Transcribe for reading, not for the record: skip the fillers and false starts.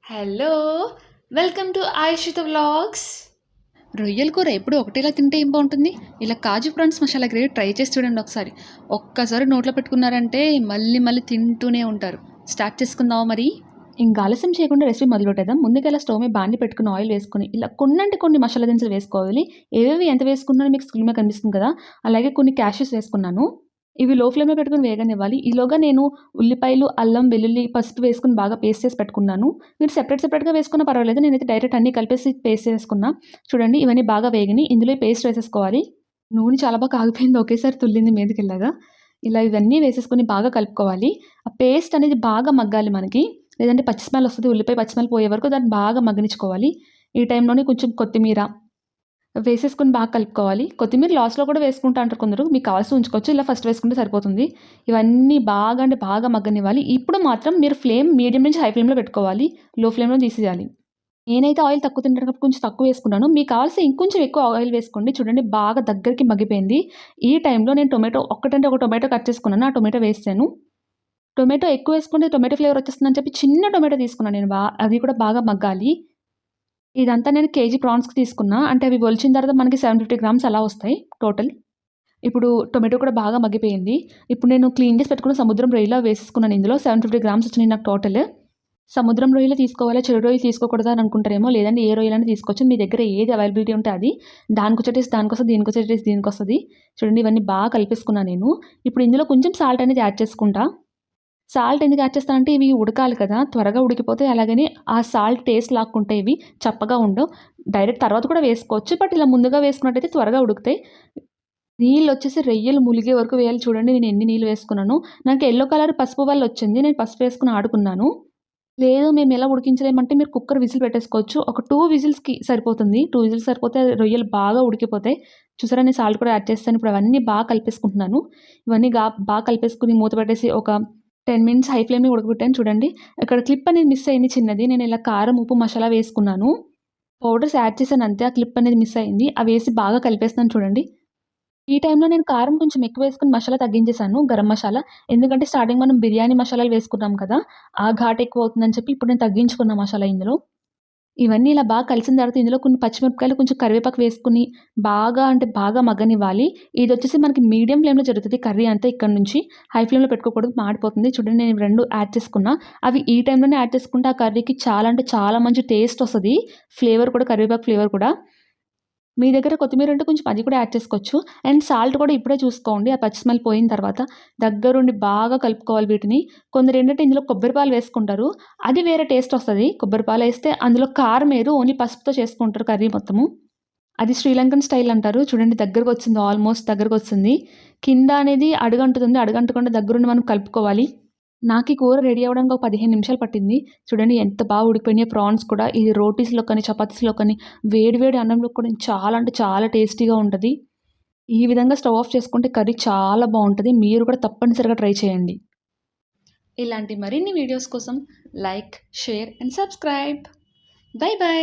Hello! Welcome to Ayushita vlogs. రొయ్యల కూర ఎప్పుడు ఒకటేలా తింటే ఏం బాగుంటుంది. ఇలా kaju prawns masala gravy try చేసి చూడండి ఒకసారి. ఒక్కసారి నోట్లో పెట్టుకున్నారంటే మళ్ళీ మళ్ళీ తింటూనే ఉంటారు. స్టార్ట్ చేసుకుందామా మరి? ఇంకా ఆలస్యం చేయకుండా రెసిపీ మొదలుపెట్టేద్దాం. ముందుగా ఇలా స్టవ్ మీద బాండి పెట్టుకుని ఆయిల్ వేసుకొని ఇలా కొన్ని మసాలా దినుసులు వేసుకోవాలి. ఏవేవి ఎంత వేసుకున్నానో మీకు స్క్రీన్ మీద కనిపిస్తుంది కదా, అలాగే కొన్ని క్యాష్యూస్ వేసుకున్నాను. ఇవి లో ఫ్లేమ్‌లో పెట్టుకొని వేగనివ్వాలి. ఈలోగా నేను ఉల్లిపాయలు, అల్లం, వెల్లుల్లి, పసుపు వేసుకొని బాగా పేస్ట్ చేసి పెట్టుకున్నాను. మీరు సెపరేట్‌గా వేసుకున్నా పర్వాలేదు. నేనైతే డైరెక్ట్ అన్నీ కలిపేసి పేస్ట్ చేసుకున్నా. చూడండి ఇవన్నీ బాగా వేగినియి. ఇందులో ఈ పేస్ట్ వేసేసుకోవాలి. నూనె చాలా బాగా కాగిపోయింది. ఒకేసారి తుల్లింది మీదకిలాగా. ఇలా ఇవన్నీ వేసేసుకొని బాగా కలుపుకోవాలి. ఆ పేస్ట్ అనేది బాగా మగ్గాలి మనకి. లేదంటే పచ్చి స్మెల్ వస్తది. ఉల్లిపాయ పచ్చి స్మెల్ పోయే వరకు దాన్ని బాగా మగ్గనిచ్చుకోవాలి. ఈ టైంలోనే కొంచెం కొత్తిమీర వేసేసుకొని బాగా కలుపుకోవాలి. కొత్తిమీర లాస్ట్‌లో కూడా వేసుకుంటా అంటారు కొందరు. మీకు కావాల్సితే ఉంచుకోవచ్చు. ఇలా ఫస్ట్ వేసుకుంటే సరిపోతుంది. ఇవన్నీ బాగా అంటే బాగా మగ్గనివ్వాలి. ఇప్పుడు మాత్రం మీరు ఫ్లేమ్ మీడియం నుంచి హై ఫ్లేమ్‌లో పెట్టుకోవాలి. లో ఫ్లేమ్‌లో తీసేయాలి. నేనైతే ఆయిల్ తక్కువ తింటాను కాబట్టి కొంచెం తక్కువ వేసుకున్నాను. మీకు కావాల్సితే ఇంకొంచెం ఎక్కువ ఆయిల్ వేసుకోండి. చూడండి బాగా దగ్గరికి మగ్గిపోయింది. ఈ టైంలో నేను టొమాటో ఒక్కటంటే ఒక టొమాటో కట్ చేసుకున్నాను. ఆ టొమాటో వేసాను. టొమాటో ఎక్కువ వేసుకుంటే టొమాటో ఫ్లేవర్ వచ్చేస్తుందని చెప్పి చిన్న టొమాటో తీసుకున్నాను నేను. అది కూడా బాగా మగ్గాలి. ఇదంతా నేను కేజీ ప్రాన్స్‌కి తీసుకున్నా. అంటే అవి ఒలిచిన తర్వాత మనకి 750 గ్రామ్స్ అలా వస్తాయి టోటల్. ఇప్పుడు టొమాటో కూడా బాగా మగ్గిపోయింది. ఇప్పుడు నేను క్లీన్ చేసి పెట్టుకున్న సముద్రం రొయ్యలు వేసేసుకున్నాను ఇందులో. 750 గ్రామ్స్ వచ్చినాయి నాకు టోటల్. సముద్రం రొయ్యలే తీసుకోవాలా, చెరు రొయ్యలు తీసుకోకూడదా అని అనుకుంటారేమో. లేదంటే ఏ రొయ్యలైనా తీసుకోవచ్చు. మీ దగ్గర ఏది అవైలబిలిటీ ఉంటే అది. దానికొచ్చే టేస్ట్ దానికొస్తది, దీనికొచ్చే టేస్ట్ దీనికొస్తది. చూడండి ఇవన్నీ బాగా కలిపేసుకున్నా నేను. ఇప్పుడు ఇందులో కొంచెం సాల్ట్ అనేది యాడ్ చేసుకుంటా. సాల్ట్ ఎందుకు యాడ్ చేస్తానంటే ఇవి ఉడకాలి కదా! త్వరగా ఉడికిపోతాయి. అలాగని ఆ సాల్ట్ టేస్ట్ లాక్కుంటాయి ఇవి. చప్పగా ఉండవు. డైరెక్ట్ తర్వాత కూడా వేసుకోవచ్చు. బట్ ఇలా ముందుగా వేసుకున్నట్టయితే త్వరగా ఉడుకుతాయి. నీళ్ళొచ్చేసి రొయ్యలు ములిగే వరకు వేయాలి. చూడండి నేను ఎన్ని నీళ్ళు వేసుకున్నానో. నాకు యెల్లో కలర్ పసుపు వల్లొచ్చింది. నేను పసుపు వేసుకొని ఆడుకున్నాను. లేదు మేము ఎలా ఉడికించలేమంటే మీరు కుక్కర్ విజిల్ పెట్టేసుకోవచ్చు. ఒక 2 విజిల్స్‌కి సరిపోతుంది. 2 విజిల్స్ సరిపోతే రొయ్యలు బాగా ఉడికిపోతాయి. చూసారా నేను సాల్ట్ కూడా యాడ్ చేసేసాను. ఇప్పుడు అవన్నీ బాగా కలిపేసుకుంటున్నాను. ఇవన్నీ బాగా కలిపేసుకొని మూత పెట్టేసి ఒక 10 మినిట్స్ హై ఫ్లేమ్‌లో ఉడకబెట్టాను చూడండి. ఇక్కడ క్లిప్ అనేది మిస్ అయింది చిన్నది. నేను ఇలా కారం, ఉప్పు, మసాలా వేసుకున్నాను. పౌడర్స్ యాడ్ చేశాను అంతే. ఆ క్లిప్ అనేది మిస్ అయింది. అవేసి బాగా కలిపేస్తున్నాను చూడండి. ఈ టైంలో నేను కారం కొంచెం ఎక్కువేసుకొని మసాలా తగ్గించేశాను. గరం మసాలా. ఎందుకంటే స్టార్టింగ్ మనం బిర్యానీ మసాలాలు వేసుకున్నాం కదా! ఆ ఘాటు ఎక్కువవుతుందని చెప్పి ఇప్పుడు నేను తగ్గించుకున్నా మసాలా ఇందులో. ఇవన్నీ ఇలా బాగా కలిసిన తర్వాత ఇందులో కొన్ని పచ్చిమిరపకాయలు, కొంచెం కరివేపాకు వేసుకొని బాగా అంటే బాగా మగ్గనివ్వాలి. ఇదొచ్చేసి మనకి మీడియం ఫ్లేమ్‌లో జరుగుతది కర్రీ అంతా ఇక్కడి నుంచి. హై ఫ్లేమ్‌లో పెట్టుకోకూడదు మాడిపోతుంది. చూడండి నేను 2 యాడ్ చేసుకున్నా. అవి ఈ టైంలోనే యాడ్ చేసుకుంటే ఆ కర్రీకి చాలా అంటే చాలా మంచి టేస్ట్ వస్తది. ఫ్లేవర్ కూడా కరివేపాకు ఫ్లేవర్ కూడా. మీ దగ్గర కొత్తిమీర ఉంటే కొంచెం అది కూడా యాడ్ చేసుకోవచ్చు. అండ్ సాల్ట్ కూడా ఇప్పుడే చూసుకోండి. ఆ పచ్చి స్మెల్ పోయిన తర్వాత దగ్గరుండి బాగా కలుపుకోవాలి వీటిని. కొందరేంటంటే ఇందులో కొబ్బరి పాలు వేసుకుంటారు. అది వేరే టేస్ట్ వస్తది. కొబ్బరి పాలేస్తే అందులో కారం ఏయరు. ఓన్లీ పసుపుతో చేసుకుంటారు కర్రీ మొత్తము. అది శ్రీలంకన్ స్టైల్ అంటారు. చూడండి దగ్గరకొచ్చింది ఆల్మోస్ట్ దగ్గరకొచ్చింది. కింద అనేది అడుగంటుతుంది. అడుగంటకుండా దగ్గరుండి మనం కలుపుకోవాలి. నాకీ కూర రెడీ అవ్వడానికి ఒక 15 నిమిషాలు పట్టింది. చూడండి ఎంత బాగా ఉడికిపోయినాయో ప్రాన్స్ కూడా. ఇది రోటీస్‌లో కానీ, చపాతీస్‌లో కానీ, వేడి వేడి అన్నంలో కూడా చాలా అంటే చాలా టేస్టీగా ఉంటది. ఈ విధంగా స్టవ్ ఆఫ్ చేసుకుంటే కర్రీ చాలా బావుంటది. మీరు కూడా తప్పనిసరిగా ట్రై చేయండి. ఇలాంటి మరిన్ని వీడియోస్ కోసం like, share and subscribe. By by.